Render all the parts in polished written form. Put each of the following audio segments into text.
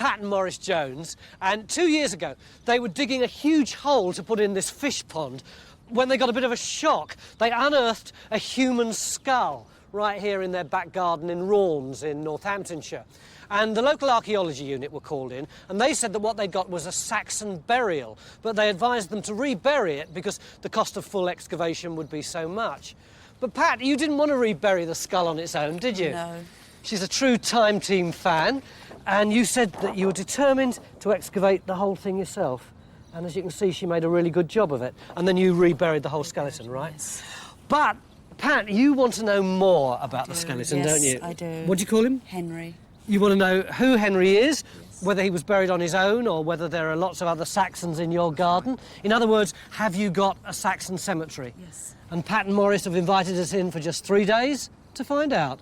Pat and Maurice Jones, and 2 years ago they were digging a huge hole to put in this fish pond when they got a bit of a shock. They unearthed a human skull right here in their back garden in Raunds in Northamptonshire. And the local archaeology unit were called in, and they said that what they got was a Saxon burial, but they advised them to rebury it because the cost of full excavation would be so much. But Pat, you didn't want to rebury the skull on its own, did you? No. She's a true Time Team fan, and you said that you were determined to excavate the whole thing yourself. And as you can see, she made a really good job of it. And then you reburied the whole skeleton, right? Yes. But, Pat, you want to know more about the skeleton, yes, don't you? I do. What do you call him? Henry. You want to know who Henry is, Yes. whether he was buried on his own or whether there are lots of other Saxons in your garden. In other words, have you got a Saxon cemetery? Yes. And Pat and Maurice have invited us in for just 3 days to find out.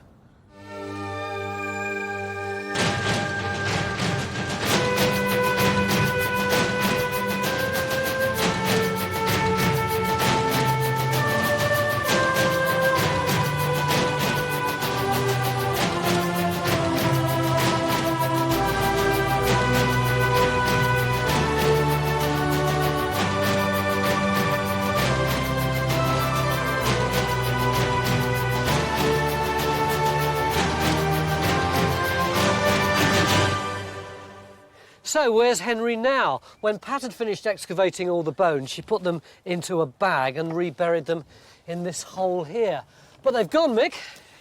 So, where's Henry now? When Pat had finished excavating all the bones, she put them into a bag and reburied them in this hole here. But they've gone, Mick.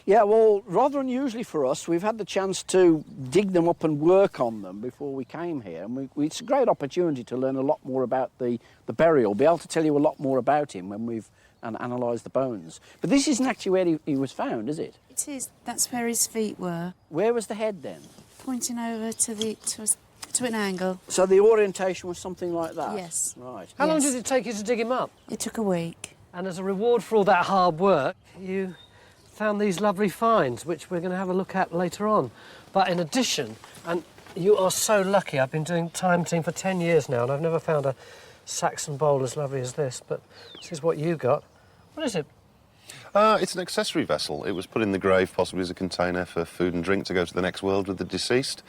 Yeah, well, rather unusually for us, we've had the chance to dig them up and work on them before we came here. And it's a great opportunity to learn a lot more about the burial, be able to tell you a lot more about him when we've analysed the bones. But this isn't actually where he was found, is it? It is. That's where his feet were. Where was the head then? Pointing over to an angle. So the orientation was something like that? Yes. Right. How long Yes. did it take you to dig him up? It took a week. And as a reward for all that hard work, you found these lovely finds, which we're going to have a look at later on. But in addition, and you are so lucky, I've been doing Time Team for 10 years now, and I've never found a Saxon bowl as lovely as this, but this is what you got. What is it? It's an accessory vessel. It was put in the grave possibly as a container for food and drink to go to the next world with the deceased.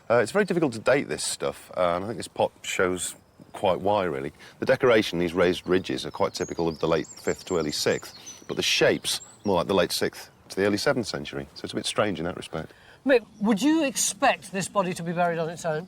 It's very difficult to date this stuff, and I think this pot shows quite why, really. The decoration, these raised ridges, are quite typical of the late 5th to early 6th, but the shape's more like the late 6th to the early 7th century, so it's a bit strange in that respect. Mick, would you expect this body to be buried on its own?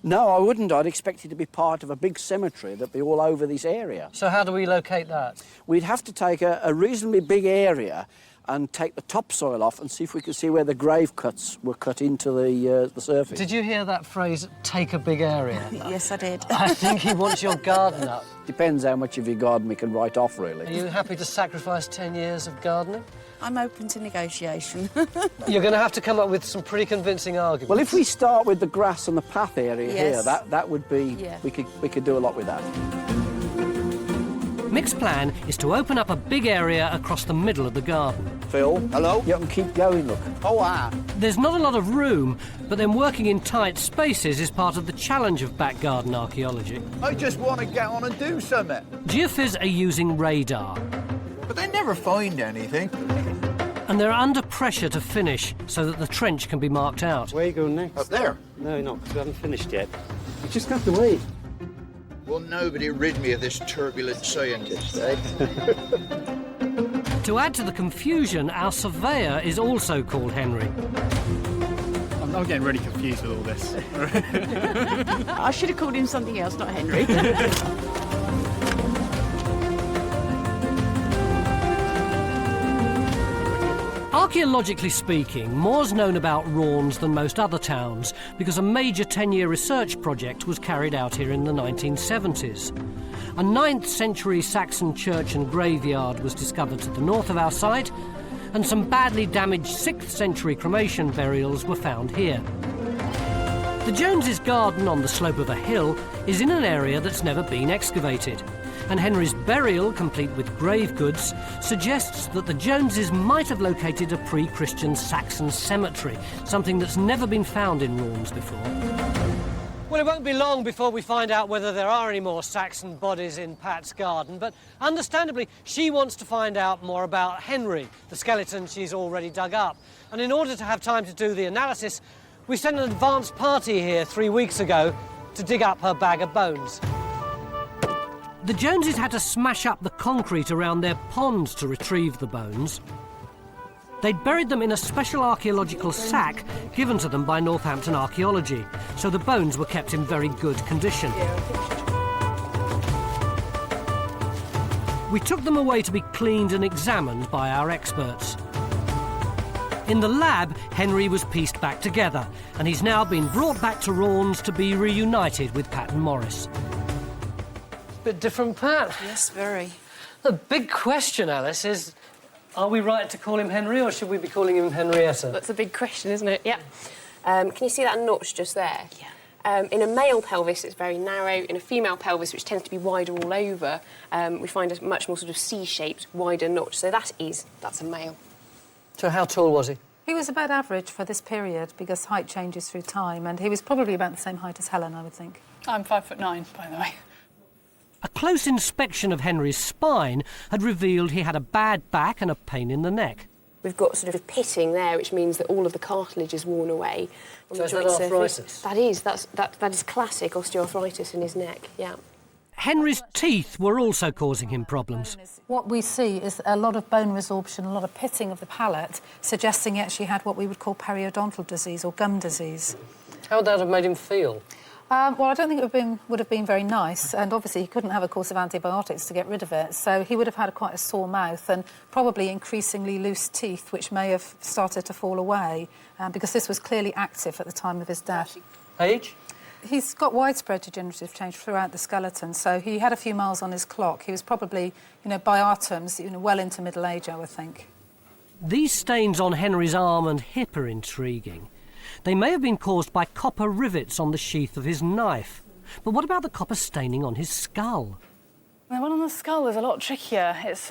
No, I wouldn't. I'd expect it to be part of a big cemetery that'd be all over this area. So how do we locate that? We'd have to take a reasonably big area and take the topsoil off and see if we could see where the grave cuts were cut into the surface. Did you hear that phrase, take a big area? Yes, I did. I think he wants your garden up. Depends how much of your garden we can write off, really. Are you happy to sacrifice 10 years of gardening? I'm open to negotiation. You're going to have to come up with some pretty convincing arguments. Well, if we start with the grass and the path area here, Yes. that would be... Yeah. We could do a lot with that. Mick's plan is to open up a big area across the middle of the garden. Phil? Hello? You can keep going, look. Oh, ah. There's not a lot of room, but then working in tight spaces is part of the challenge of back garden archaeology. I just want to get on and do something. Geophys are using radar, But they never find anything. and they're under pressure to finish so that the trench can be marked out. Where are you going next? Up there. No, not because we haven't finished yet. You just have to wait. Will nobody rid me of this turbulent scientist, eh? To add to the confusion, our surveyor is also called Henry. I'm getting really confused with all this. I should have called him something else, not Henry. Archaeologically speaking, more's known about Raunds than most other towns because a major 10-year research project was carried out here in the 1970s. A 9th century Saxon church and graveyard was discovered to the north of our site, and some badly damaged 6th century cremation burials were found here. The Joneses' garden on the slope of a hill is in an area that's never been excavated, and Henry's burial, complete with grave goods, suggests that the Joneses might have located a pre-Christian Saxon cemetery, something that's never been found in Raunds before. Well, it won't be long before we find out whether there are any more Saxon bodies in Pat's garden, but understandably, she wants to find out more about Henry, the skeleton she's already dug up. And in order to have time to do the analysis, We sent an advance party here 3 weeks ago to dig up her bag of bones. The Joneses had to smash up the concrete around their ponds to retrieve the bones. They'd buried them in a special archaeological sack given to them by Northampton Archaeology, so the bones were kept in very good condition. We took them away to be cleaned and examined by our experts. In the lab, Henry was pieced back together, and he's now been brought back to Raunds to be reunited with Pat and Morris. Bit different, Pat. Yes, very. The big question, Alice, is, are we right to call him Henry, or should we be calling him Henrietta? That's a big question, isn't it? Yeah. Can you see that notch just there? Yeah. In a male pelvis, it's very narrow. In a female pelvis, which tends to be wider all over, we find a much more sort of C-shaped, wider notch. So that's a male. So how tall was he? He was about average for this period because height changes through time, and he was probably about the same height as Helen, I would think. I'm 5'9", by the way. A close inspection of Henry's spine had revealed he had a bad back and a pain in the neck. We've got sort of pitting there, which means that all of the cartilage is worn away. So is that arthritis? That is classic osteoarthritis in his neck, yeah. Henry's teeth were also causing him problems. What we see is a lot of bone resorption, a lot of pitting of the palate, suggesting he actually had what we would call periodontal disease or gum disease. How would that have made him feel? Well, I don't think it would have been very nice, and obviously he couldn't have a course of antibiotics to get rid of it, so he would have had quite a sore mouth and probably increasingly loose teeth, which may have started to fall away, because this was clearly active at the time of his death. Age? He's got widespread degenerative change throughout the skeleton, so he had a few miles on his clock. He was probably, by our terms, well into middle age, I would think. These stains on Henry's arm and hip are intriguing. They may have been caused by copper rivets on the sheath of his knife. But what about the copper staining on his skull? The one on the skull is a lot trickier. It's,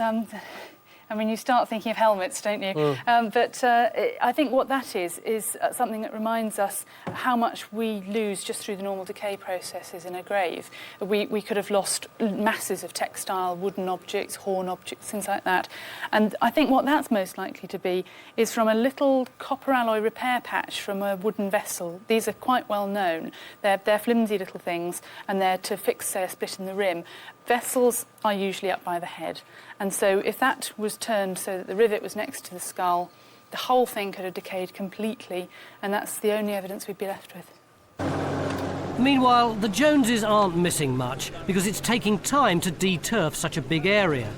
you start thinking of helmets, don't you? I think what that is something that reminds us how much we lose just through the normal decay processes in a grave. We could have lost masses of textile, wooden objects, horn objects, things like that. And I think what that's most likely to be is from a little copper alloy repair patch from a wooden vessel. These are quite well known. They're flimsy little things, and they're to fix, say, a split in the rim. Vessels are usually up by the head, and so if that was turned so that the rivet was next to the skull, the whole thing could have decayed completely, and that's the only evidence we'd be left with. Meanwhile, the Joneses aren't missing much because it's taking time to de-turf such a big area.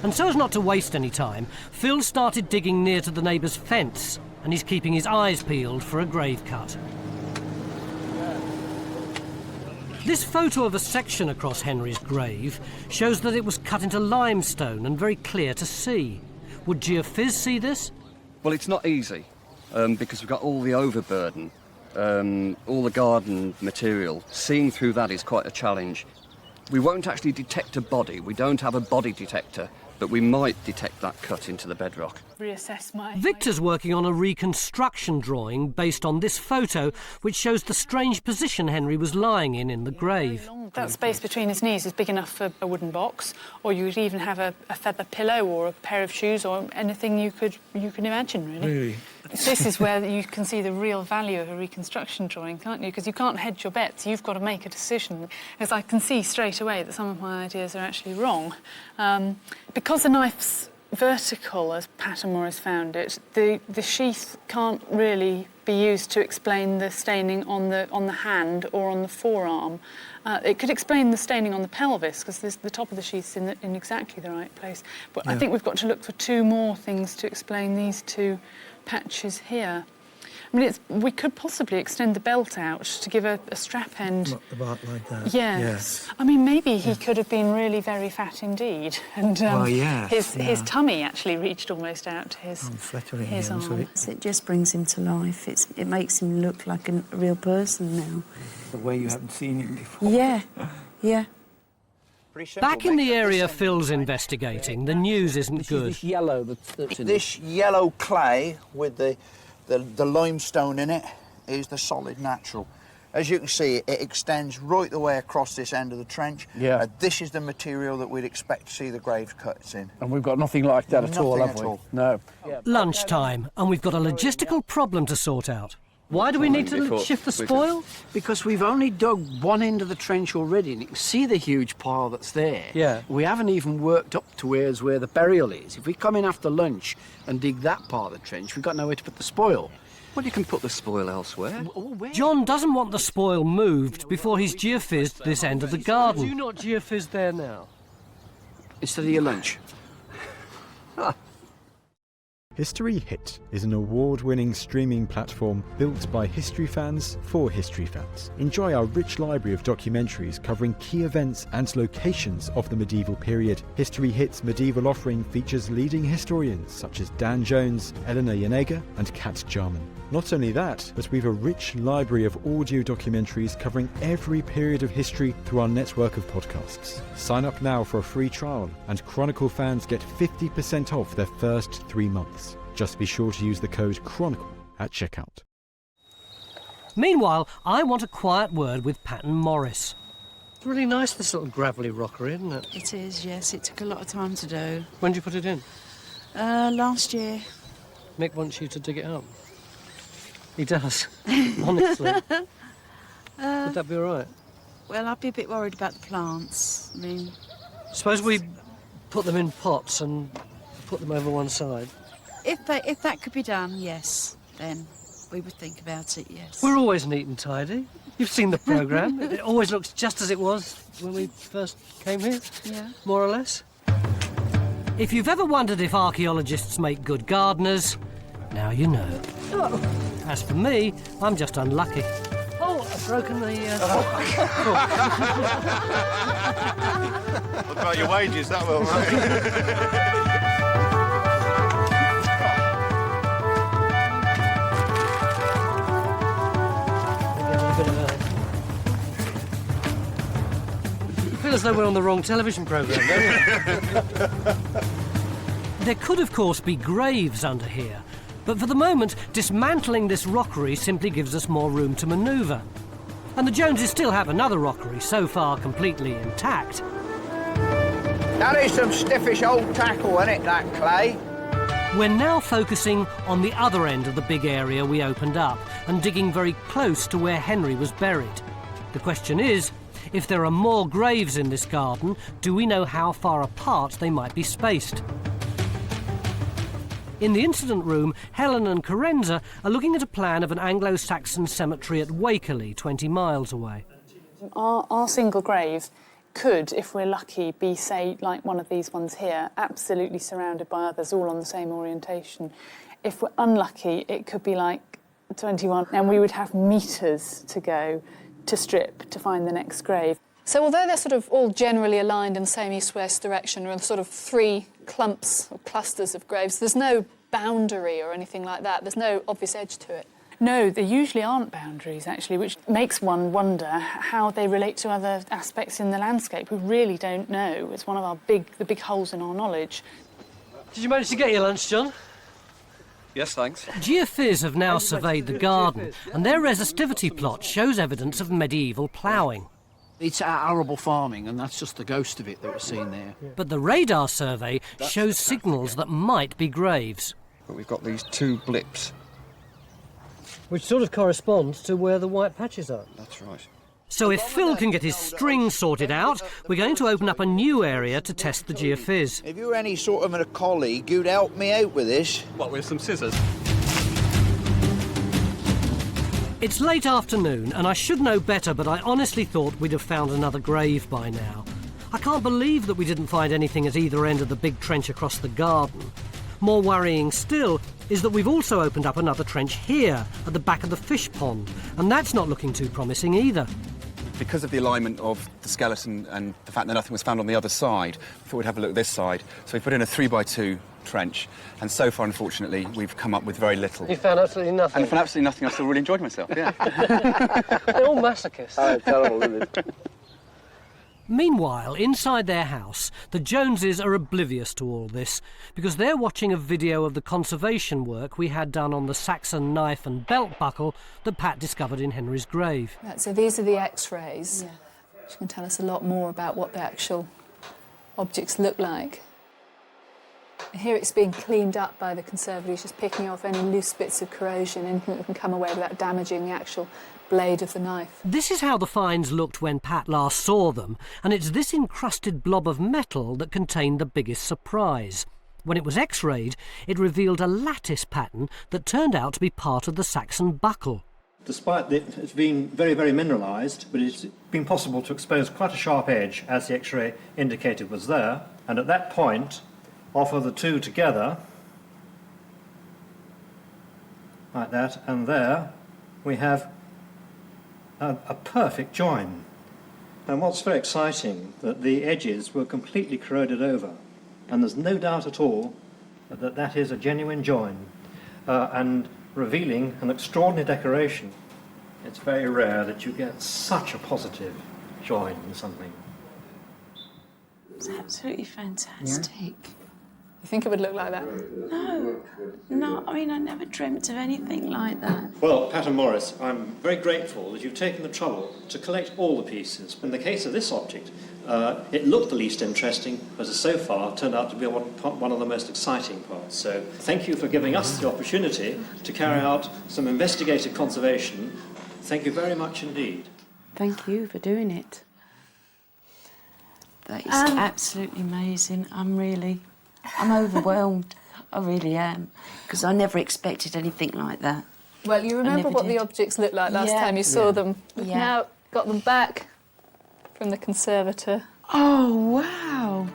And so as not to waste any time, Phil started digging near to the neighbour's fence, and he's keeping his eyes peeled for a grave cut. This photo of a section across Henry's grave shows that it was cut into limestone and very clear to see. Would Geophys see this? Well, it's not easy, because we've got all the overburden, all the garden material. Seeing through that is quite a challenge. We won't actually detect a body. We don't have a body detector, but we might detect that cut into the bedrock. Reassess Victor's working on a reconstruction drawing based on this photo, which shows the strange position Henry was lying in the grave. That space between his knees is big enough for a wooden box, or you could even have a feather pillow or a pair of shoes or anything you can imagine, really. Really? This is where you can see the real value of a reconstruction drawing, can't you? Because you can't hedge your bets. You've got to make a decision. Because I can see straight away that some of my ideas are actually wrong. Because the knife's vertical, as Pat and Morris found it, the sheath can't really be used to explain the staining on the hand or on the forearm. It could explain the staining on the pelvis, because the top of the sheath's in exactly the right place. But yeah. I think we've got to look for two more things to explain these two patches here. I mean, we could possibly extend the belt out to give a strap end. About like that. Yes. I mean, maybe he could have been really very fat indeed, and his tummy actually reached almost out to his arm. It just brings him to life. It makes him look like a real person now. The way you haven't seen him before. Yeah, yeah. Back in the area Phil's investigating, the news isn't good. This yellow that's in This yellow clay with the limestone in it is the solid natural. As you can see, it extends right the way across this end of the trench. Yeah. This is the material that we'd expect to see the grave cuts in. And we've got nothing like that at all, have Nothing we? at all. No. Lunchtime, and we've got a logistical problem to sort out. Why do we need to shift the spoil? Because we've only dug one end of the trench already, and you can see the huge pile that's there. Yeah. We haven't even worked up towards where the burial is. If we come in after lunch and dig that part of the trench, we've got nowhere to put the spoil. Well, you can put the spoil elsewhere. John doesn't want the spoil moved before he's geophysied this end of the garden. Do you not geophys there now? Instead of your lunch. History Hit is an award-winning streaming platform built by history fans for history fans. Enjoy our rich library of documentaries covering key events and locations of the medieval period. History Hit's medieval offering features leading historians such as Dan Jones, Eleanor Janega and Kat Jarman. Not only that, but we've a rich library of audio documentaries covering every period of history through our network of podcasts. Sign up now for a free trial, and Chronicle fans get 50% off their first 3 months. Just be sure to use the code Chronicle at checkout. Meanwhile, I want a quiet word with Patton Morris. It's really nice, this little gravelly rockery, isn't it? It is, yes. It took a lot of time to do. When did you put it in? Last year. Mick wants you to dig it up. He does, honestly. Would that be all right? Well, I'd be a bit worried about the plants. I mean... Suppose we put them in pots and put them over one side. If that could be done, yes, then we would think about it, yes. We're always neat and tidy. You've seen the programme. It always looks just as it was when we first came here, Yeah. more or less. If you've ever wondered if archaeologists make good gardeners, now you know. As for me, I'm just unlucky. Oh, I've broken the... What about your wages? That will, mate. I feel as though we're on the wrong television programme, don't you? There could, of course, be graves under here, but for the moment, dismantling this rockery simply gives us more room to manoeuvre. And the Joneses still have another rockery, so far completely intact. That is some stiffish old tackle, isn't it, that clay? We're now focusing on the other end of the big area we opened up and digging very close to where Henry was buried. The question is, if there are more graves in this garden, do we know how far apart they might be spaced? In the incident room, Helen and Carenza are looking at a plan of an Anglo-Saxon cemetery at Wakerley, 20 miles away. Our single grave could, if we're lucky, be, say, like one of these ones here, absolutely surrounded by others, all on the same orientation. If we're unlucky, it could be like 21, and we would have metres to go to strip to find the next grave. So although they're sort of all generally aligned in the same east-west direction, or sort of three clumps or clusters of graves, there's no boundary or anything like that. There's no obvious edge to it. No, there usually aren't boundaries, actually, which makes one wonder how they relate to other aspects in the landscape. We really don't know. It's one of the big holes in our knowledge. Did you manage to get your lunch, John? Yes, thanks. Geophys have now surveyed the garden, and their resistivity plot shows evidence of medieval ploughing. It's arable farming, and that's just the ghost of it that we're seeing there. But the radar survey shows signals that might be graves. But we've got these two blips. Which sort of corresponds to where the white patches are. That's right. So if Phil can get his string sorted out, we're going to open up a new area to test the geophys. If you were any sort of a colleague, you'd help me out with this. What, with some scissors? It's late afternoon, and I should know better, but I honestly thought we'd have found another grave by now. I can't believe that we didn't find anything at either end of the big trench across the garden. More worrying still is that we've also opened up another trench here, at the back of the fish pond, and that's not looking too promising either. Because of the alignment of the skeleton and the fact that nothing was found on the other side, we thought we'd have a look at this side. So we put in a 3x2 trench, and so far, unfortunately, we've come up with very little. You found absolutely nothing? And found absolutely nothing. I still really enjoyed myself, yeah. They're all masochists. Oh, terrible, isn't it? Meanwhile, inside their house, the Joneses are oblivious to all this because they're watching a video of the conservation work we had done on the Saxon knife and belt buckle that Pat discovered in Henry's grave. Right, so these are the X-rays, which can tell us a lot more about what the actual objects look like. Here it's being cleaned up by the conservators, just picking off any loose bits of corrosion, anything that can come away without damaging the actual blade of the knife. This is how the finds looked when Pat last saw them, and it's this encrusted blob of metal that contained the biggest surprise. When it was X-rayed, it revealed a lattice pattern that turned out to be part of the Saxon buckle. Despite that it's been very, very mineralised, but it's been possible to expose quite a sharp edge, as the X-ray indicated was there, and at that point, offer the two together, like that, and there we have a perfect join. And what's very exciting, that the edges were completely corroded over, and there's no doubt at all that that is a genuine join, and revealing an extraordinary decoration. It's very rare that you get such a positive join in something. It's absolutely fantastic. You think it would look like that? No, I mean, I never dreamt of anything like that. Well, Pat and Morris, I'm very grateful that you've taken the trouble to collect all the pieces. In the case of this object, it looked the least interesting, but so far turned out to be one of the most exciting parts. So thank you for giving us the opportunity to carry out some investigative conservation. Thank you very much indeed. Thank you for doing it. That is absolutely amazing. I'm overwhelmed. I really am, because I never expected anything like that. Well, you remember what the objects looked like last time you saw them. We've now got them back from the conservator. Oh, wow.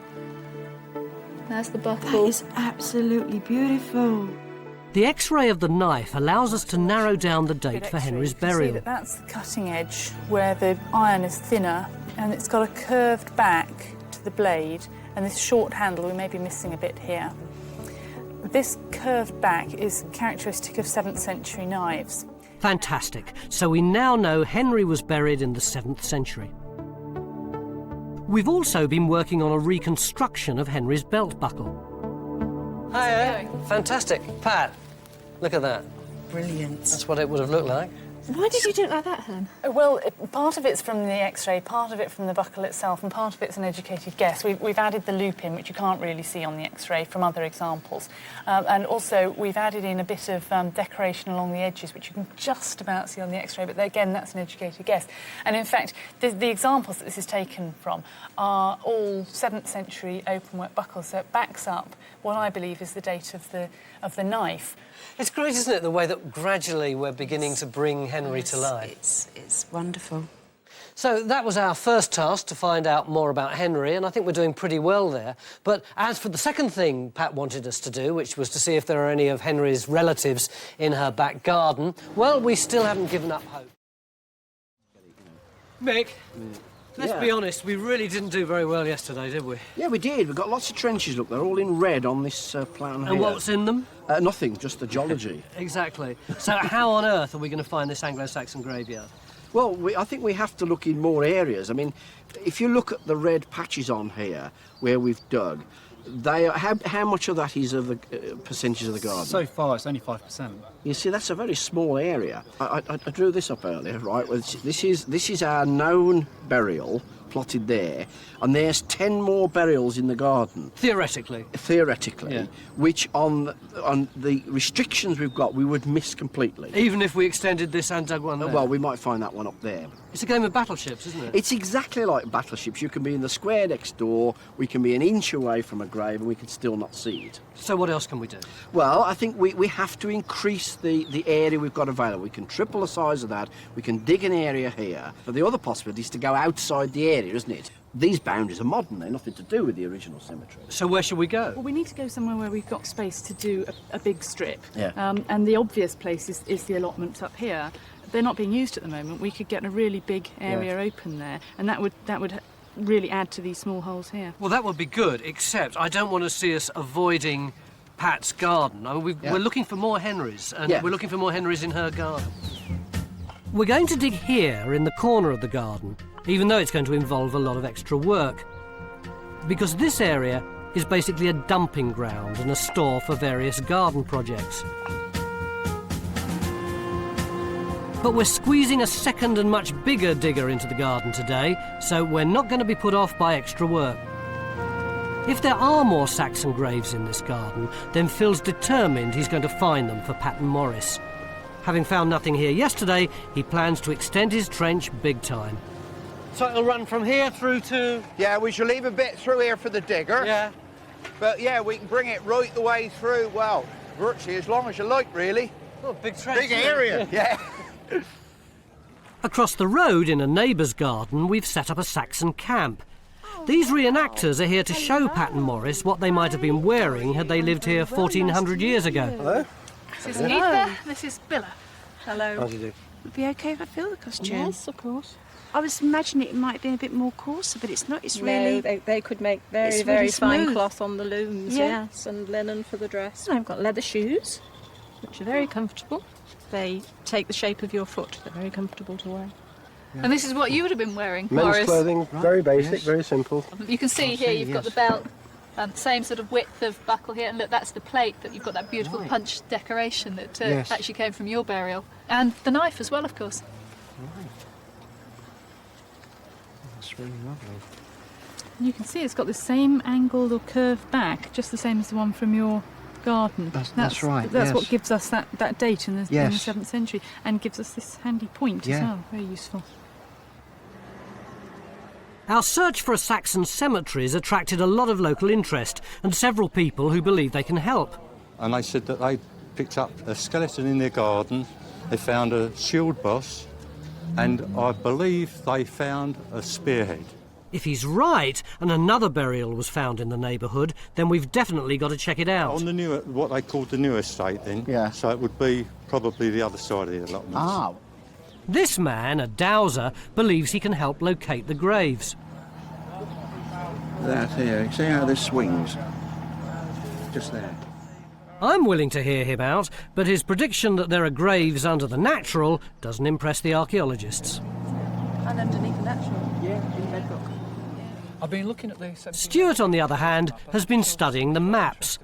There's the buckle. That is absolutely beautiful. The X-ray of the knife allows us to narrow down the date for Henry's burial. See that's the cutting edge where the iron is thinner, and it's got a curved back to the blade, and this short handle, we may be missing a bit here. This curved back is characteristic of 7th century knives. Fantastic. So we now know Henry was buried in the 7th century. We've also been working on a reconstruction of Henry's belt buckle. Hiya. Fantastic. Pat, look at that. Brilliant. That's what it would have looked like. Why did you do it like that, Helen? Well, part of it's from the X-ray, part of it from the buckle itself, and part of it's an educated guess. We've added the loop in, which you can't really see on the X-ray from other examples. And also, we've added in a bit of decoration along the edges, which you can just about see on the X-ray, but again, that's an educated guess. And in fact, the examples that this is taken from are all 7th century openwork buckles, so it backs up what I believe is the date of the knife. It's great, isn't it, the way that gradually we're beginning to bring Henry to life. It's wonderful. So that was our first task, to find out more about Henry, and I think we're doing pretty well there. But as for the second thing Pat wanted us to do, which was to see if there are any of Henry's relatives in her back garden, well, we still haven't given up hope. Mick, let's be honest, we really didn't do very well yesterday, did we? Yeah, we did. We've got lots of trenches, look, they're all in red on this plan here. And what's in them? Nothing, just the geology. Exactly. So how on earth are we going to find this Anglo-Saxon graveyard? Well, I think we have to look in more areas. I mean, if you look at the red patches on here where we've dug, how much of that is of the percentage of the garden? So far, it's only 5%. You see, that's a very small area. I drew this up earlier, right? Well, this is our known burial plotted there, and there's 10 more burials in the garden. Theoretically, yeah. Which on the restrictions we've got, we would miss completely. Even if we extended this and dug one there? Well, we might find that one up there. It's a game of battleships, isn't it? It's exactly like battleships. You can be in the square next door, we can be an inch away from a grave, and we can still not see it. So what else can we do? Well, I think we have to increase the area we've got available. We can triple the size of that. We can dig an area here. But the other possibility is to go outside the area, isn't it? These boundaries are modern. They're nothing to do with the original cemetery. So where should we go? Well, we need to go somewhere where we've got space to do a big strip. Yeah. And the obvious place is the allotments up here. They're not being used at the moment. We could get a really big area open there, and that would really add to these small holes here. Well, that would be good, except I don't want to see us avoiding Pat's garden. I mean, we're looking for more Henrys, and we're looking for more Henrys in her garden. We're going to dig here in the corner of the garden, even though it's going to involve a lot of extra work. Because this area is basically a dumping ground and a store for various garden projects. But we're squeezing a second and much bigger digger into the garden today, so we're not going to be put off by extra work. If there are more Saxon graves in this garden, then Phil's determined he's going to find them for Pat and Morris. Having found nothing here yesterday, he plans to extend his trench big time. So it'll run from here through to... Yeah, we shall leave a bit through here for the digger. Yeah. But yeah, we can bring it right the way through, well, virtually as long as you like, really. Oh, big trench. Big area, yeah. Across the road in a neighbour's garden, we've set up a Saxon camp. These reenactors are here to show Pat and Morris what they might have been wearing had they lived here 1,400 years ago. Hello. This is Nita, this is Billa. Hello. How do you do? Would it be okay if I fill the costume? Yes, of course. I was imagining it might be a bit more coarser, but it's not. It's really... No, they could make very, very fine cloth on the looms, yes, and linen for the dress. And I've got leather shoes, which are very comfortable. They take the shape of your foot. They're very comfortable to wear. Yeah. And this is what you would have been wearing, Men's Morris. clothing, very basic, very simple. You can see here you've got the belt, same sort of width of buckle here, and look, that's the plate that you've got that beautiful punch decoration that actually came from your burial. And the knife as well, of course. Right. That's really lovely. And you can see it's got the same angled or curved back, just the same as the one from your garden. That's right, That's yes. what gives us that date in the 7th century, and gives us this handy point as well. Very useful. Our search for a Saxon cemetery has attracted a lot of local interest and several people who believe they can help. And they said that they picked up a skeleton in their garden, they found a shield boss, and I believe they found a spearhead. If he's right, and another burial was found in the neighbourhood, then we've definitely got to check it out. On the new, what they called the new estate then, so it would be probably the other side of the allotments. Ah. This man, a dowser, believes he can help locate the graves. That here, see how this swings? Just there. I'm willing to hear him out, but his prediction that there are graves under the natural doesn't impress the archaeologists. And underneath the natural? Yeah, in bedrock. I've been looking at this. Stuart, on the other hand, has been studying the maps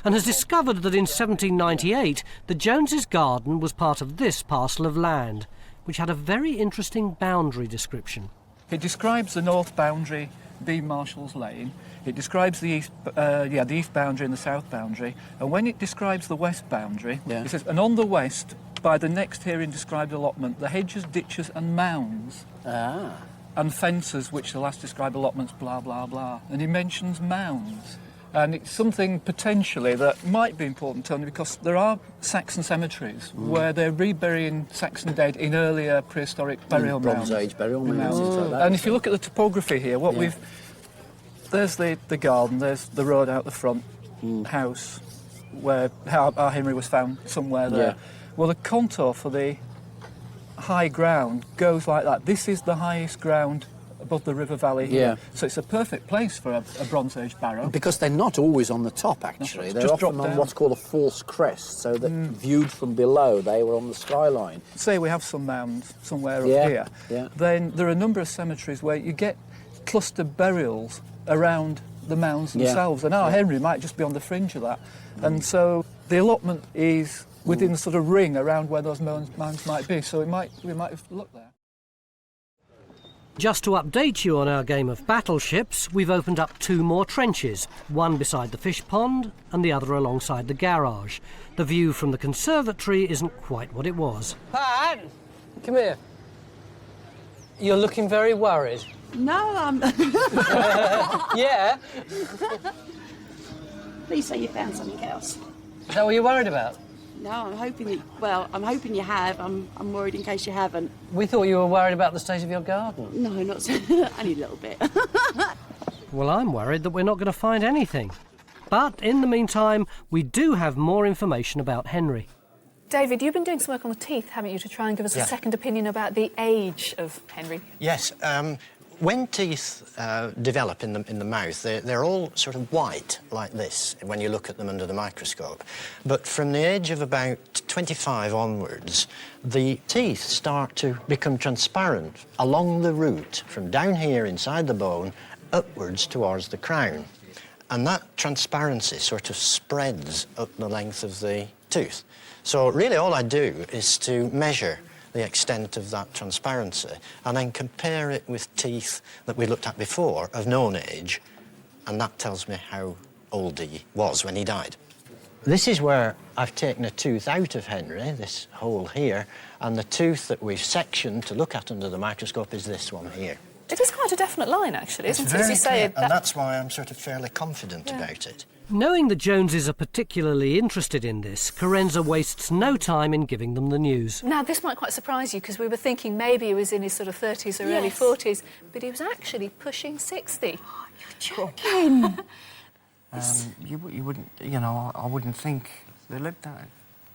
and has discovered that in 1798 the Joneses' garden was part of this parcel of land, which had a very interesting boundary description. It describes the north boundary, being Marshall's Lane. It describes the east, the east boundary and the south boundary. And when it describes the west boundary, it says, and on the west, by the next herein described allotment, the hedges, ditches and mounds. And fences, which the last describe allotments, blah, blah, blah. And he mentions mounds. And it's something potentially that might be important, Tony, because there are Saxon cemeteries where they're reburying Saxon dead in earlier prehistoric burial mounds. Bronze Age burial mounds. Like that. And if you look at the topography here, what we've... There's the garden, there's the road out the front, house, where our Henry was found somewhere there. Yeah. Well, the contour for the high ground goes like that. This is the highest ground above the river valley here. Yeah. So it's a perfect place for a Bronze Age barrow. Because they're not always on the top, actually. It's They're just often dropped on down. what's called a false crest, so that viewed from below, they were on the skyline. Say we have some mounds somewhere up Yeah, here. yeah. Then there are a number of cemeteries where you get clustered burials around the mounds themselves. And our Henry might just be on the fringe of that. And so the allotment is within the sort of ring around where those mounds might be. So we might have looked there. Just to update you on our game of battleships, we've opened up 2 more trenches, one beside the fish pond and the other alongside the garage. The view from the conservatory isn't quite what it was. Pat, come here. You're looking very worried. No, I'm... Yeah? Please say you found something else. Is that what you're worried about? No, I'm hoping that... Well, I'm hoping you have. I'm worried in case you haven't. We thought you were worried about the state of your garden. No, not so... only a little bit. Well, I'm worried that we're not going to find anything. But in the meantime, we do have more information about Henry. David, you've been doing some work on the teeth, haven't you, to try and give us a second opinion about the age of Henry? Yes, When teeth develop in the mouth, they're all sort of white, like this, when you look at them under the microscope. But from the age of about 25 onwards, the teeth start to become transparent along the root, from down here inside the bone, upwards towards the crown. And that transparency sort of spreads up the length of the tooth. So really all I do is to measure the extent of that transparency and then compare it with teeth that we looked at before of known age, and that tells me how old he was when he died. This is where I've taken a tooth out of Henry, this hole here, and the tooth that we've sectioned to look at under the microscope is this one here. It is quite a definite line, actually, isn't it? As you say, clear, and that's why I'm sort of fairly confident about it. Knowing the Joneses are particularly interested in this, Carenza wastes no time in giving them the news. Now, this might quite surprise you, because we were thinking maybe he was in his sort of 30s or early 40s, but he was actually pushing 60. Oh, you're joking! You wouldn't, you know, I wouldn't think they lived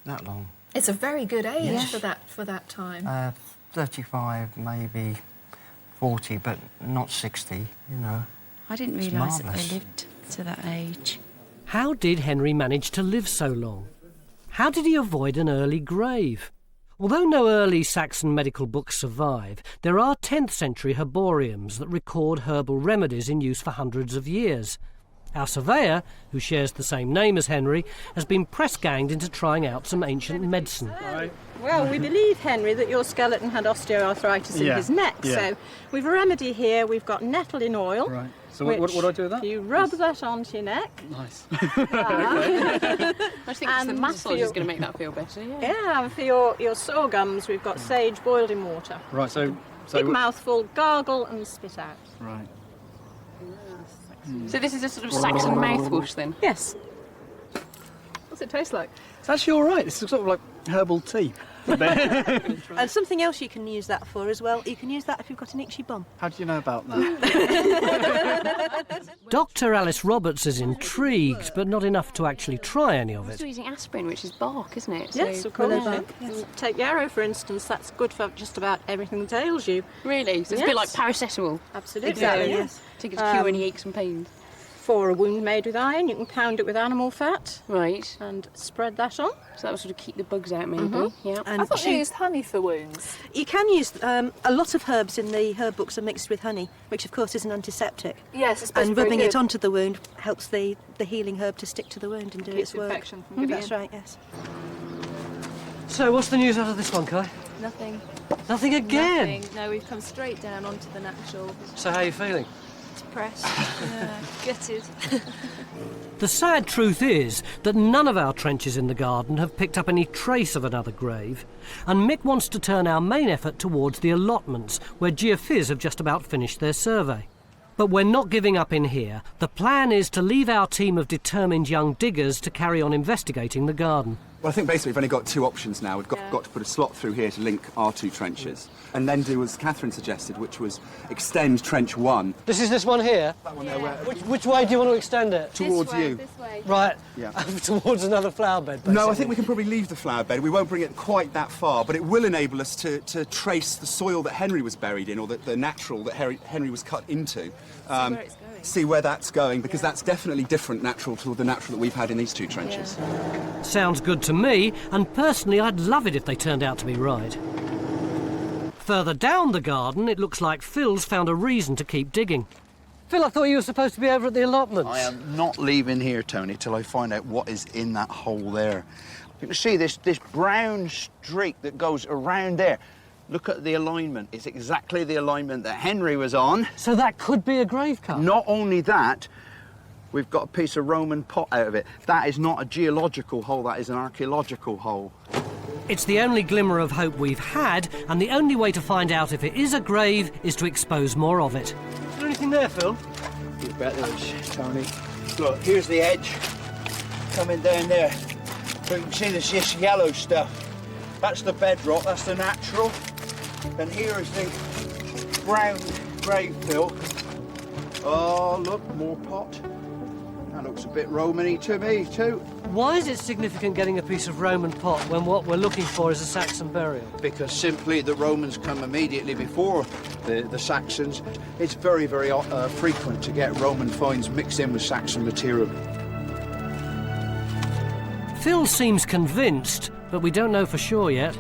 that long. It's a very good age Yes. for that time. 35, maybe 40, but not 60, you know. I didn't It's realise that marvellous. they lived to that age. How did Henry manage to live so long? How did he avoid an early grave? Although no early Saxon medical books survive, there are 10th century herbariums that record herbal remedies in use for hundreds of years. Our surveyor, who shares the same name as Henry, has been press-ganged into trying out some ancient medicine. Well, we believe, Henry, that your skeleton had osteoarthritis in his neck. So we've a remedy here. We've got nettle in oil. Right. So what do I do with that? You rub that onto your neck. Nice. I think it's the massage is going to make that feel better. Yeah, and for your sore gums, we've got sage boiled in water. Right, so Big mouthful, gargle and spit out. Right. So this is a sort of Saxon mouthwash then? Yes. What's it taste like? It's actually all right. It's sort of like herbal tea. And something else you can use that for as well. You can use that if you've got an itchy bum. How do you know about that? Dr. Alice Roberts is intrigued, but not enough to actually try any of We're it. still using aspirin, which is bark, isn't it? Yes, So- of course. Yeah. Yes. Take yarrow, for instance. That's good for just about everything that ails you. Really? So it's a bit like paracetamol? Absolutely. Exactly, yes. Take it to cure any aches and pains. For a wound made with iron, you can pound it with animal fat. Right. And spread that on. So that will sort of keep the bugs out, maybe. Mm-hmm. Yeah. And I thought you used honey for wounds. You can use a lot of herbs in the herb books are mixed with honey, which of course is an antiseptic. Yes, it's supposed and to be rubbing very it good. onto the wound helps the healing herb to stick to the wound and do Keeps its work. infection from getting That's in. right. Yes. So what's the news out of this one, Kai? Nothing. Nothing again? Nothing. No, we've come straight down onto the natural. So how are you feeling? Depressed. Yeah, gutted. The sad truth is that none of our trenches in the garden have picked up any trace of another grave, and Mick wants to turn our main effort towards the allotments, where Geophys have just about finished their survey. But we're not giving up in here. The plan is to leave our team of determined young diggers to carry on investigating the garden. Well, I think basically we've only got two options now. We've got to put a slot through here to link our two trenches, and then do as Catherine suggested, which was extend trench 1. This is this one here? That one there, where... Which way do you want to extend it? Towards you. This way. Right, Yeah. towards another flower bed, basically. No, I think we can probably leave the flower bed. We won't bring it quite that far, but it will enable us to trace the soil that Henry was buried in, or the natural that Henry was cut into. See where that's going, because that's definitely different natural to the natural that we've had in these two trenches. Sounds good to me, and personally I'd love it if they turned out to be right. Further down the garden, it looks like Phil's found a reason to keep digging. Phil, I thought you were supposed to be over at the allotments. I am not leaving here, Tony, till I find out what is in that hole there. You can see this brown streak that goes around there. Look at the alignment. It's exactly the alignment that Henry was on. So that could be a grave cut? Not only that, we've got a piece of Roman pot out of it. That is not a geological hole, that is an archaeological hole. It's the only glimmer of hope we've had, and the only way to find out if it is a grave is to expose more of it. Is there anything there, Phil? You bet there is, Tony. Look, here's the edge coming down there. So you can see this yellow stuff. That's the bedrock, that's the natural. And here is the brown grave fill. Oh, look, more pot. That looks a bit Romany to me, too. Why is it significant getting a piece of Roman pot when what we're looking for is a Saxon burial? Because simply the Romans come immediately before the Saxons. It's very, very frequent to get Roman finds mixed in with Saxon material. Phil seems convinced, but we don't know for sure yet.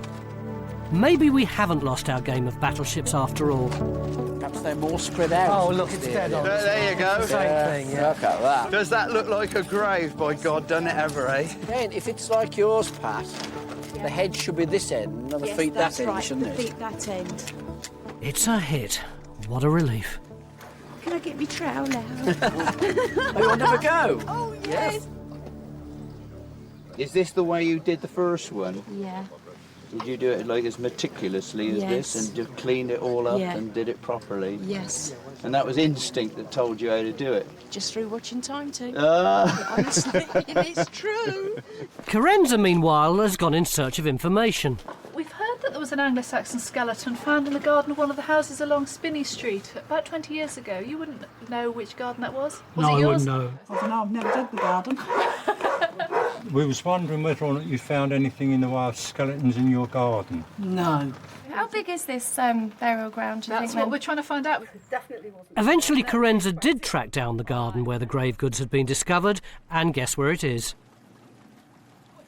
Maybe we haven't lost our game of battleships after all. Perhaps they're more spread out. Oh, look, it's dead on. There you go. Same thing, yeah. Look at that. Does that look like a grave, by God, doesn't it ever, eh? Again, if it's like yours, Pat, the head should be this end and the feet that end, shouldn't it? The feet that end. It's a hit. What a relief. Can I get my trowel out? Oh, you want to have a go? Oh, yes. Is this the way you did the first one? Yeah. Did you do it like as meticulously as this and just cleaned it all up and did it properly? Yes. And that was instinct that told you how to do it? Just through watching Time too. Honestly, it's true. Carenza, meanwhile, has gone in search of information. We've heard that there was an Anglo-Saxon skeleton found in the garden of one of the houses along Spinney Street about 20 years ago. You wouldn't know which garden that was? Was it yours? I wouldn't know. I don't know, I've never did the garden. We was wondering whether or not you found anything in the way of skeletons in your garden. No. How big is this burial ground? That's what we're trying to find out. Eventually, Carenza did track down the garden where the grave goods had been discovered, and guess where it is?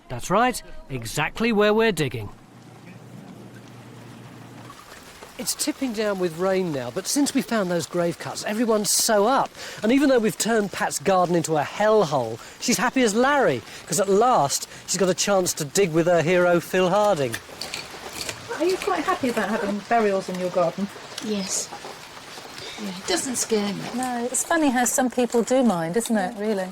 That's right, exactly where we're digging. It's tipping down with rain now, but since we found those grave cuts, everyone's so up. And even though we've turned Pat's garden into a hellhole, she's happy as Larry, because at last she's got a chance to dig with her hero, Phil Harding. Are you quite happy about having burials in your garden? Yes. Yeah, it doesn't scare me. No, it's funny how some people do mind, isn't it, really?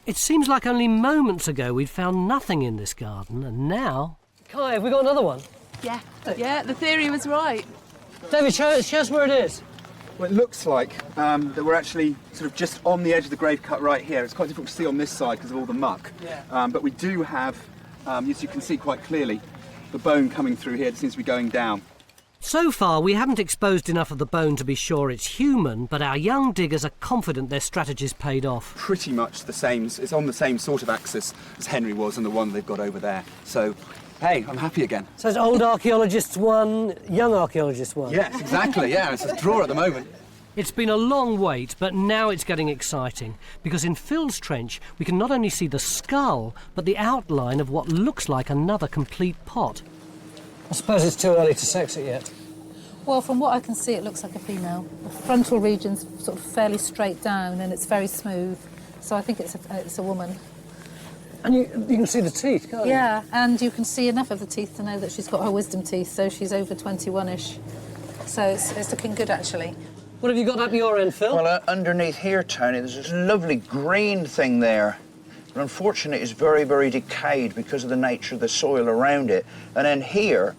It seems like only moments ago we'd found nothing in this garden, and now... Kai, have we got another one? Yeah, the theory was right. David, show us where it is. Well, it looks like that we're actually sort of just on the edge of the grave cut right here. It's quite difficult to see on this side because of all the muck. But we do have, as you can see quite clearly, the bone coming through here. It seems to be going down. So far, we haven't exposed enough of the bone to be sure it's human, but our young diggers are confident their strategy's paid off. Pretty much the same. It's on the same sort of axis as Henry was and the one they've got over there. So, hey, I'm happy again. So it's old archaeologists 1, young archaeologists 1? Yes, exactly, yeah. It's a draw at the moment. It's been a long wait, but now it's getting exciting, because in Phil's trench we can not only see the skull, but the outline of what looks like another complete pot. I suppose it's too early to sex it yet. Well, from what I can see, it looks like a female. The frontal region's sort of fairly straight down and it's very smooth, so I think it's a woman. And you can see the teeth, can't you? Yeah, and you can see enough of the teeth to know that she's got her wisdom teeth, so she's over 21-ish. So it's looking good, actually. What have you got up your end, Phil? Well, underneath here, Tony, there's this lovely green thing there. But unfortunately, it's very, very decayed because of the nature of the soil around it. And then here,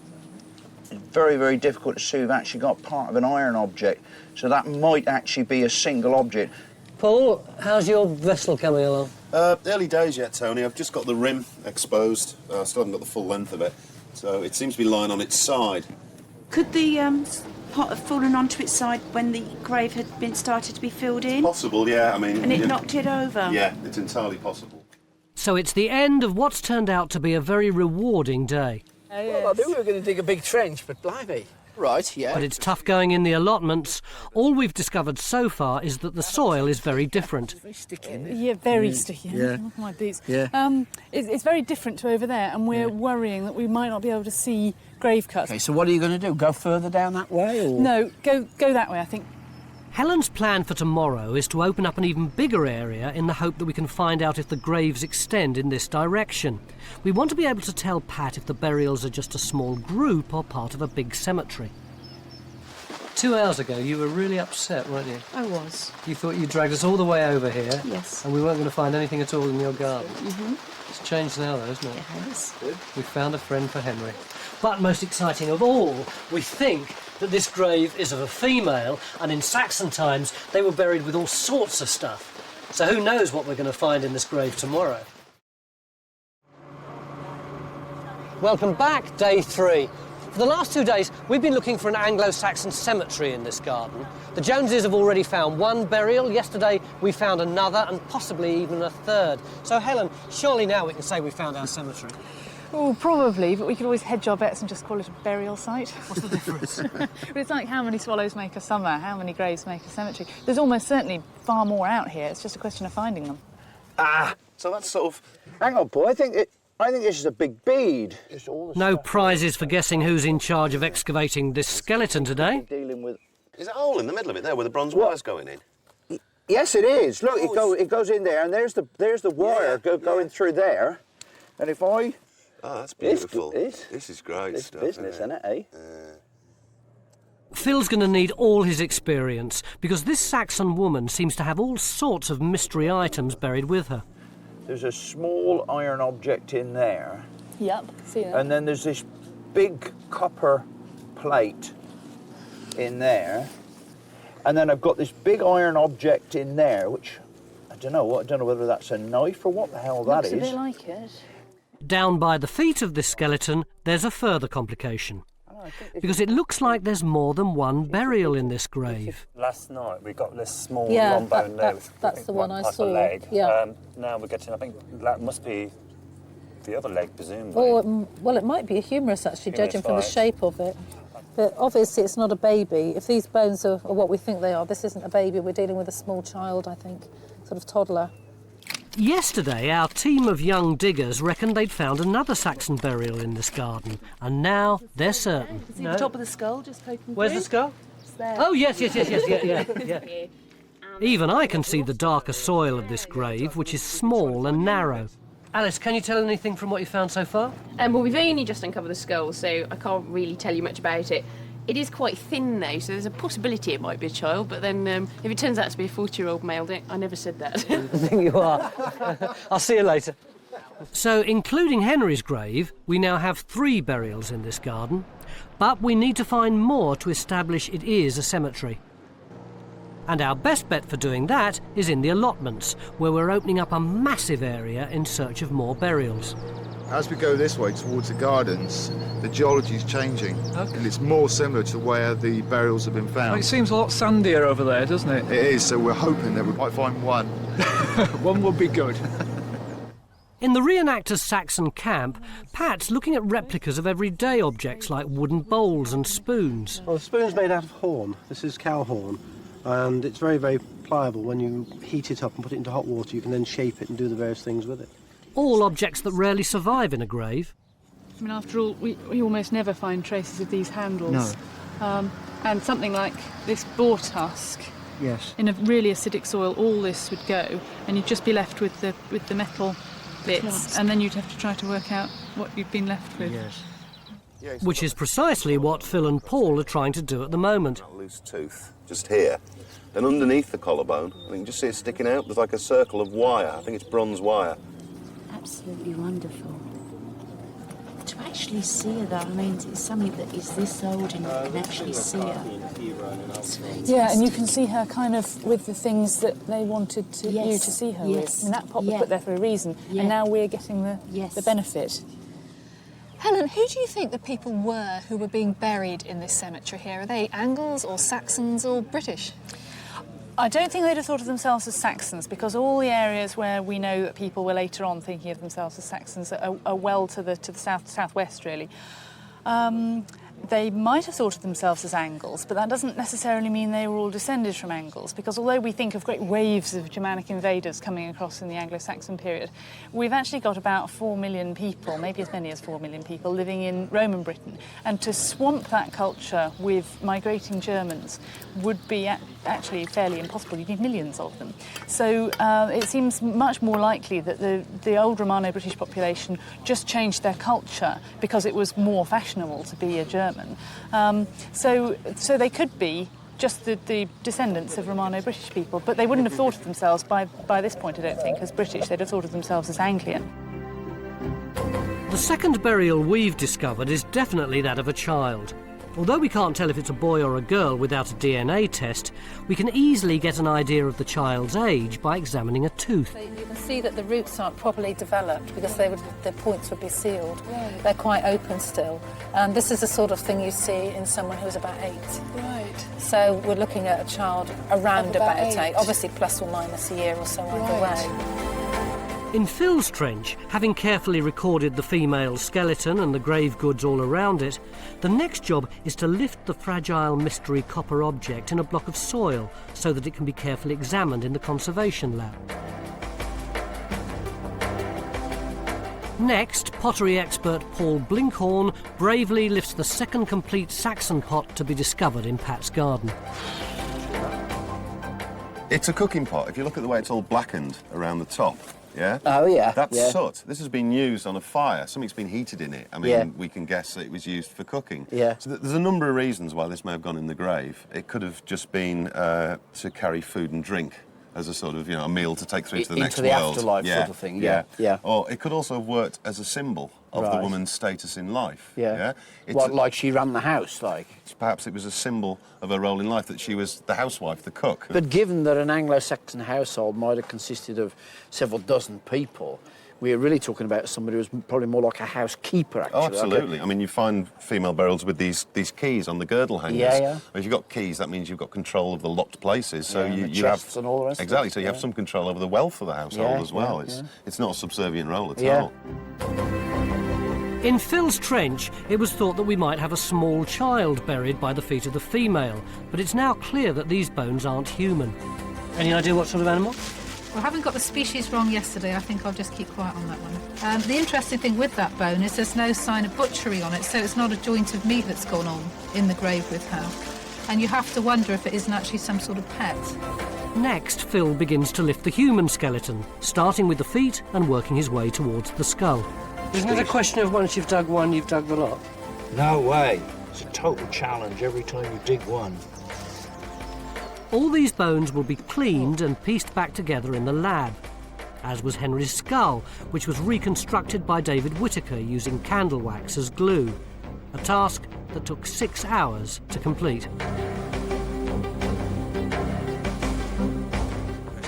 it's very, very difficult to see. We've actually got part of an iron object, so that might actually be a single object. Paul, how's your vessel coming along? Early days yet, Tony. I've just got the rim exposed. I still haven't got the full length of it. So it seems to be lying on its side. Could the pot have fallen onto its side when the grave had been started to be filled in? Possible, yeah. I mean, and it knocked it over? Yeah, it's entirely possible. So it's the end of what's turned out to be a very rewarding day. Well, I knew we were going to dig a big trench, but blimey. Right, yeah. But it's tough going in the allotments. All we've discovered so far is that the soil is very different. Very sticky. Yeah, very sticky. Yeah. My boots. Yeah. It's very different to over there, and we're worrying that we might not be able to see grave cuts. OK, so what are you going to do? Go further down that way? Or? No, go that way, I think. Helen's plan for tomorrow is to open up an even bigger area in the hope that we can find out if the graves extend in this direction. We want to be able to tell Pat if the burials are just a small group or part of a big cemetery. 2 hours ago, you were really upset, weren't you? I was. You thought you dragged us all the way over here. Yes. And we weren't going to find anything at all in your garden. Mm-hmm. It's changed now, though, isn't it? Yes. We found a friend for Henry. But most exciting of all, we think that this grave is of a female, and in Saxon times they were buried with all sorts of stuff. So who knows what we're going to find in this grave tomorrow. Welcome back, day 3. For the last 2 days, we've been looking for an Anglo-Saxon cemetery in this garden. The Joneses have already found one burial. Yesterday, we found another, and possibly even a third. So, Helen, surely now we can say we found our cemetery. Oh, probably, but we could always hedge our bets and just call it a burial site. What's the difference? But it's like how many swallows make a summer, how many graves make a cemetery. There's almost certainly far more out here. It's just a question of finding them. Ah, so that's sort of... Hang on, Paul, I think this is a big bead. No prizes for guessing who's in charge of excavating this skeleton today. Dealing with... Is that a hole in the middle of it there where the bronze wire's going in? Yes, it is. Look, it goes in there, and there's the wire going through there. And if I... Oh, that's beautiful. This is great it's stuff. business, isn't it, eh? Phil's going to need all his experience because this Saxon woman seems to have all sorts of mystery items buried with her. There's a small iron object in there. Yep, see that. And then there's this big copper plate in there. And then I've got this big iron object in there, which I don't know whether that's a knife or what the hell that is. Looks a bit like it. Down by the feet of this skeleton, there's a further complication. Because it looks like there's more than one burial in this grave. Last night we got this small long bone there. That's the one I type saw. of leg. Yeah. Now we're getting, I think that must be the other leg, presumably. Well, it might be a humerus, actually, judging from the shape of it. But obviously it's not a baby. If these bones are what we think they are, this isn't a baby. We're dealing with a small child, I think, sort of toddler. Yesterday, our team of young diggers reckoned they'd found another Saxon burial in this garden, and now they're certain. See the top of the skull just poking Where's through? the skull? It's there. Oh, yes, yeah. Even I can see the darker soil of this grave, which is small and narrow. Alice, can you tell anything from what you found so far? Well, we've only just uncovered the skull, so I can't really tell you much about it. It is quite thin, though, so there's a possibility it might be a child, but then if it turns out to be a 40-year-old male, I never said that. I think you are. I'll see you later. So, including Henry's grave, we now have 3 burials in this garden, but we need to find more to establish it is a cemetery. And our best bet for doing that is in the allotments, where we're opening up a massive area in search of more burials. As we go this way towards the gardens, the geology is changing, and it's more similar to where the burials have been found. It seems a lot sandier over there, doesn't it? It is, so we're hoping that we might find one. One would be good. In the reenactors' Saxon camp, Pat's looking at replicas of everyday objects like wooden bowls and spoons. Well, the spoon's made out of horn. This is cow horn, and it's very, very pliable. When you heat it up and put it into hot water, you can then shape it and do the various things with it. All objects that rarely survive in a grave. I mean, after all, we almost never find traces of these handles. No. And something like this boar tusk, yes, in a really acidic soil, all this would go, and you'd just be left with the metal bits, and then you'd have to try to work out what you'd been left with. Yes. Which is precisely what Phil and Paul are trying to do at the moment. A loose tooth, just here. Then underneath the collarbone, I can just see it sticking out. There's like a circle of wire. I think it's bronze wire. Absolutely wonderful. To actually see her, though, I mean, it's something that is this old and you can actually see her. Yeah, and you can see her kind of with the things that they wanted you to see her with. I mean, that pot was put there for a reason, and now we're getting the benefit. Helen, who do you think the people were who were being buried in this cemetery here? Are they Angles or Saxons or British? I don't think they'd have thought of themselves as Saxons, because all the areas where we know that people were later on thinking of themselves as Saxons are well to the southwest, really. They might have thought of themselves as Angles, but that doesn't necessarily mean they were all descended from Angles, because although we think of great waves of Germanic invaders coming across in the Anglo-Saxon period, we've actually got about 4 million people, maybe as many as 4 million people, living in Roman Britain. And to swamp that culture with migrating Germans would be actually fairly impossible. You'd need millions of them. So it seems much more likely that the old Romano-British population just changed their culture because it was more fashionable to be a German. So they could be just the descendants of Romano-British people, but they wouldn't have thought of themselves by this point, I don't think, as British. They'd have thought of themselves as Anglian. The second burial we've discovered is definitely that of a child. Although we can't tell if it's a boy or a girl without a DNA test, we can easily get an idea of the child's age by examining a tooth. You can see that the roots aren't properly developed because the points would be sealed. Right. They're quite open still. And this is the sort of thing you see in someone who's about 8. Right. So we're looking at a child around About about 8, 8. obviously plus or minus a year or so either way. In Phil's trench, having carefully recorded the female's skeleton and the grave goods all around it, the next job is to lift the fragile mystery copper object in a block of soil so that it can be carefully examined in the conservation lab. Next, pottery expert Paul Blinkhorn bravely lifts the second complete Saxon pot to be discovered in Pat's garden. It's a cooking pot. If you look at the way it's all blackened around the top, yeah? Oh, yeah. That's yeah. soot. This has been used on a fire. Something's been heated in it. I mean, we can guess that it was used for cooking. Yeah. So there's a number of reasons why this may have gone in the grave. It could have just been to carry food and drink as a sort of, you know, a meal to take through to the next world. Into the afterlife sort of thing, yeah. Or it could also have worked as a symbol of the woman's status in life. Yeah. What, like she ran the house, like? Perhaps it was a symbol of her role in life, that she was the housewife, the cook. But given that an Anglo-Saxon household might have consisted of several dozen people, we're really talking about somebody who's probably more like a housekeeper, actually. Oh, absolutely. I mean, you find female burials with these keys on the girdle hangers. Yeah. If you've got keys, that means you've got control of the locked places. So you chests have and all the rest exactly. of it. So you have some control over the wealth of the household as well. It's not a subservient role at all. In Phil's trench, it was thought that we might have a small child buried by the feet of the female, but it's now clear that these bones aren't human. Any idea what sort of animal? Well, having got the species wrong yesterday, I think I'll just keep quiet on that one. The interesting thing with that bone is there's no sign of butchery on it, so it's not a joint of meat that's gone on in the grave with her. And you have to wonder if it isn't actually some sort of pet. Next, Phil begins to lift the human skeleton, starting with the feet and working his way towards the skull. Isn't it a question of once you've dug one, you've dug the lot? No way. It's a total challenge every time you dig one. All these bones will be cleaned and pieced back together in the lab, as was Henry's skull, which was reconstructed by David Whittaker using candle wax as glue, a task that took 6 hours to complete.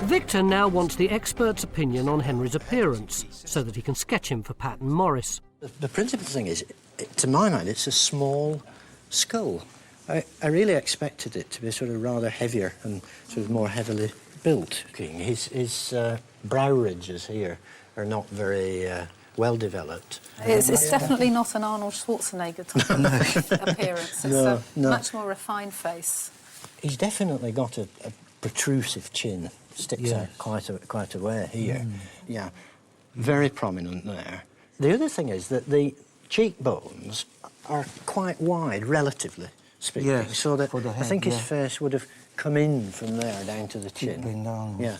Victor now wants the expert's opinion on Henry's appearance, so that he can sketch him for Pat and Morris. The principal thing is, to my mind, it's a small skull. I really expected it to be sort of rather heavier and sort of more heavily built. His brow ridges here are not very well developed. It's definitely not an Arnold Schwarzenegger type of appearance. It's a much more refined face. He's definitely got a protrusive chin. Sticks out quite a way here. Yeah, very prominent there. The other thing is that the cheekbones are quite wide, relatively speaking, so that I think his face would have come in from there down to the chin. Yeah.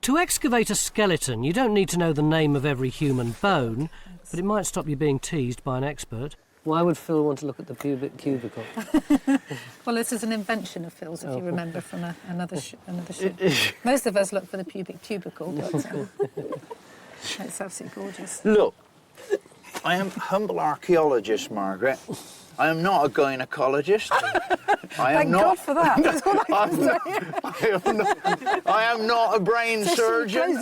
To excavate a skeleton, you don't need to know the name of every human bone, but it might stop you being teased by an expert. Why would Phil want to look at the pubic cubicle? Well, this is an invention of Phil's, if you remember from another show. Most of us look for the pubic tubercle, but it's absolutely gorgeous. Look, I am a humble archaeologist, Margaret. I am not a gynecologist. Thank God for that. That's what I can say. I am not a brain surgeon.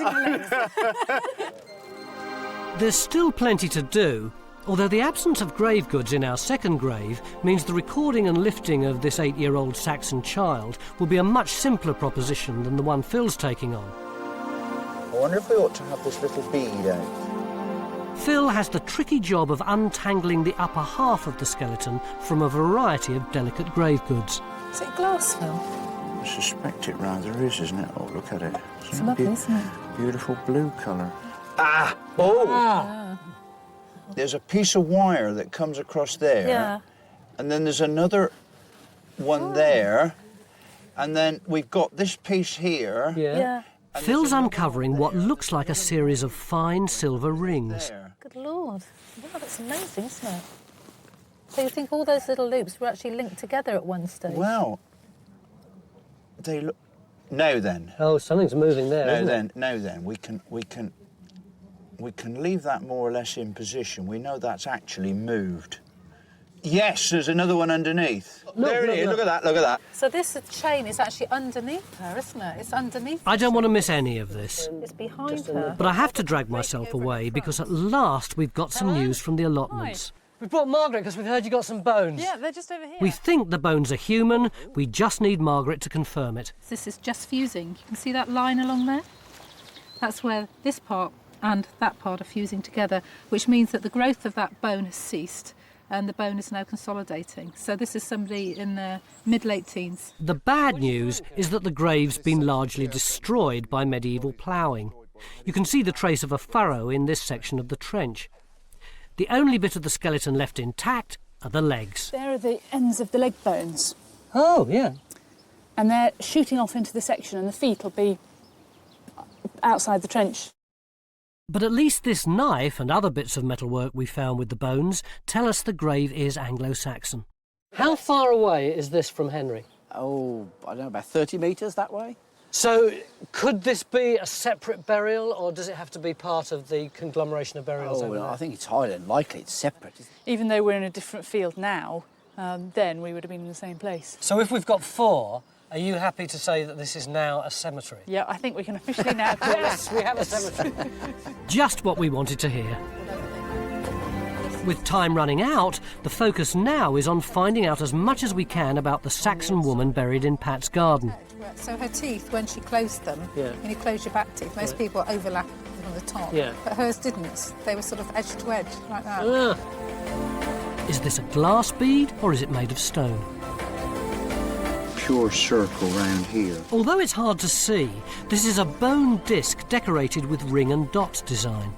There's still plenty to do, although the absence of grave goods in our second grave means the recording and lifting of this 8-year-old Saxon child will be a much simpler proposition than the one Phil's taking on. I wonder if we ought to have this little bead out. Phil has the tricky job of untangling the upper half of the skeleton from a variety of delicate grave goods. Is it glass, Phil? I suspect it rather is, isn't it? Oh, look at it. It's lovely, isn't it? Beautiful blue colour. There's a piece of wire that comes across there. Yeah. And then there's another one there. And then we've got this piece here. Yeah. Phil's uncovering what looks like a series of fine silver rings. Good Lord. Wow, that's amazing, isn't it? So you think all those little loops were actually linked together at one stage? Well, they look... Now then. Oh, something's moving there, Now then, we can leave that more or less in position. We know that's actually moved. Yes, there's another one underneath. There it is, look at that, look at that. So this chain is actually underneath her, isn't it? It's underneath. I don't want to miss any of this. It's behind her. But I have to drag myself away because at last we've got some news from the allotments. We brought Margaret because we've heard you got some bones. Yeah, they're just over here. We think the bones are human. We just need Margaret to confirm it. This is just fusing. You can see that line along there? That's where this part and that part are fusing together, which means that the growth of that bone has ceased and the bone is now consolidating. So this is somebody in their mid-late teens. The bad news is that the grave's been largely destroyed by medieval ploughing. You can see the trace of a furrow in this section of the trench. The only bit of the skeleton left intact are the legs. There are the ends of the leg bones. Oh, yeah. And they're shooting off into the section, and the feet will be outside the trench. But at least this knife and other bits of metalwork we found with the bones tell us the grave is Anglo-Saxon. How far away is this from Henry? Oh, I don't know, about 30 metres that way. So, could this be a separate burial, or does it have to be part of the conglomeration of burials over there? I think it's highly unlikely it's separate. Even though we're in a different field now, then we would have been in the same place. So if we've got 4, are you happy to say that this is now a cemetery? Yeah, I think we can officially now call it. Yes, we have a cemetery. Just what we wanted to hear. With time running out, the focus now is on finding out as much as we can about the Saxon woman buried in Pat's garden. So her teeth, when she closed them, when you close your back teeth, most people overlap from the top, but hers didn't. They were sort of edge to edge, like that. Is this a glass bead, or is it made of stone? Pure circle round here. Although it's hard to see, this is a bone disc decorated with ring and dot design.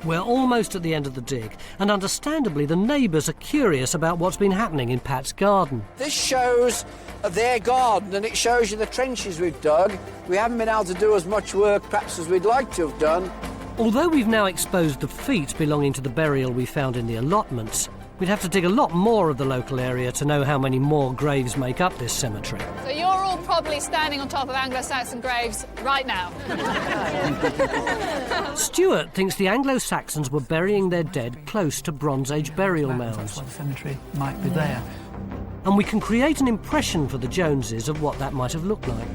We're almost at the end of the dig, and understandably the neighbours are curious about what's been happening in Pat's garden. This shows their garden, and it shows you the trenches we've dug. We haven't been able to do as much work perhaps as we'd like to have done. Although we've now exposed the feet belonging to the burial we found in the allotments, we'd have to dig a lot more of the local area to know how many more graves make up this cemetery. So you're all probably standing on top of Anglo-Saxon graves right now. Stuart thinks the Anglo-Saxons were burying their dead close to Bronze Age burial mounds. That's why the cemetery might be there. And we can create an impression for the Joneses of what that might have looked like.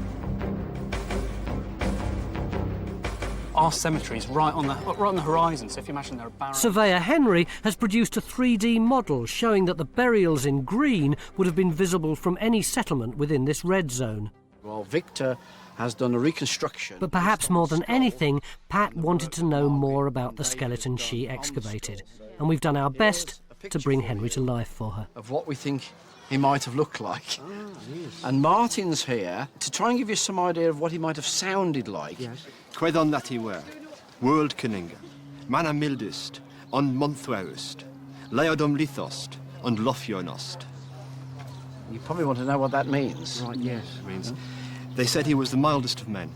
Our cemetery is right on the horizon, so if you imagine there are barrows... Surveyor Henry has produced a 3D model showing that the burials in green would have been visible from any settlement within this red zone. Well, Victor has done a reconstruction. But perhaps more than anything, Pat wanted to know more about the skeleton she excavated, and we've done our best to bring Henry to life for her. Of what we think he might have looked like. And Martin's here to try and give you some idea of what he might have sounded like. Quedon that he were, world cunninga, manna mildest, on monthwowest, leodom lithost, and lofionost. You probably want to know what that means. Right, yes. It means they said he was the mildest of men,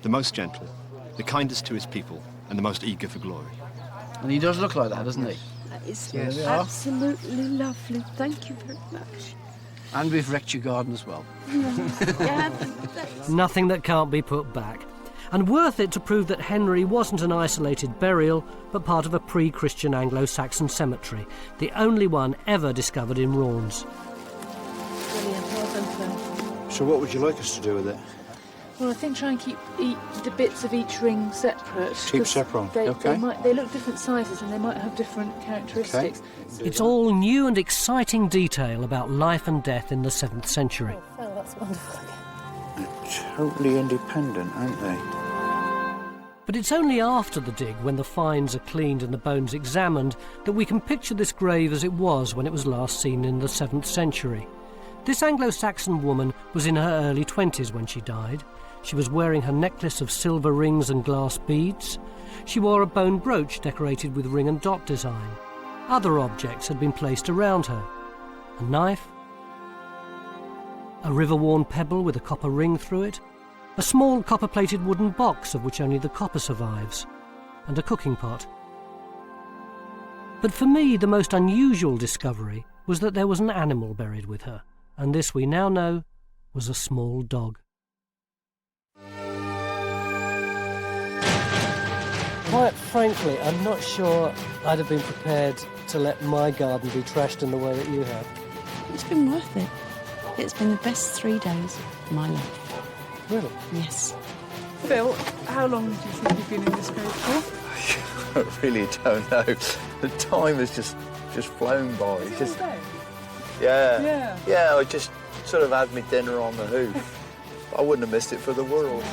the most gentle, the kindest to his people, and the most eager for glory. And he does look like that, doesn't he? That is Yes. absolutely lovely. Thank you very much. And we've wrecked your garden as well. Nothing that can't be put back. And worth it to prove that Henry wasn't an isolated burial, but part of a pre-Christian Anglo-Saxon cemetery, the only one ever discovered in Raunds. So what would you like us to do with it? Well, I think try and keep the bits of each ring separate. Keep 'cause separate, they okay. look different sizes and they might have different characteristics. It's all new and exciting detail about life and death in the 7th century. Oh, that's wonderful. Totally independent, aren't they? But it's only after the dig, when the finds are cleaned and the bones examined, that we can picture this grave as it was when it was last seen in the 7th century. This Anglo-Saxon woman was in her early 20s when she died. She was wearing her necklace of silver rings and glass beads. She wore a bone brooch decorated with ring and dot design. Other objects had been placed around her. A knife, a river-worn pebble with a copper ring through it, a small copper-plated wooden box of which only the copper survives, and a cooking pot. But for me, the most unusual discovery was that there was an animal buried with her, and this we now know was a small dog. Quite frankly, I'm not sure I'd have been prepared to let my garden be trashed in the way that you have. It's been worth it. It's been the best 3 days of my life. Really? Yes. Phil, how long do you think you've been in this grave for? I really don't know. The time has just flown by. It's just, yeah, I just sort of had my dinner on the hoof. I wouldn't have missed it for the world.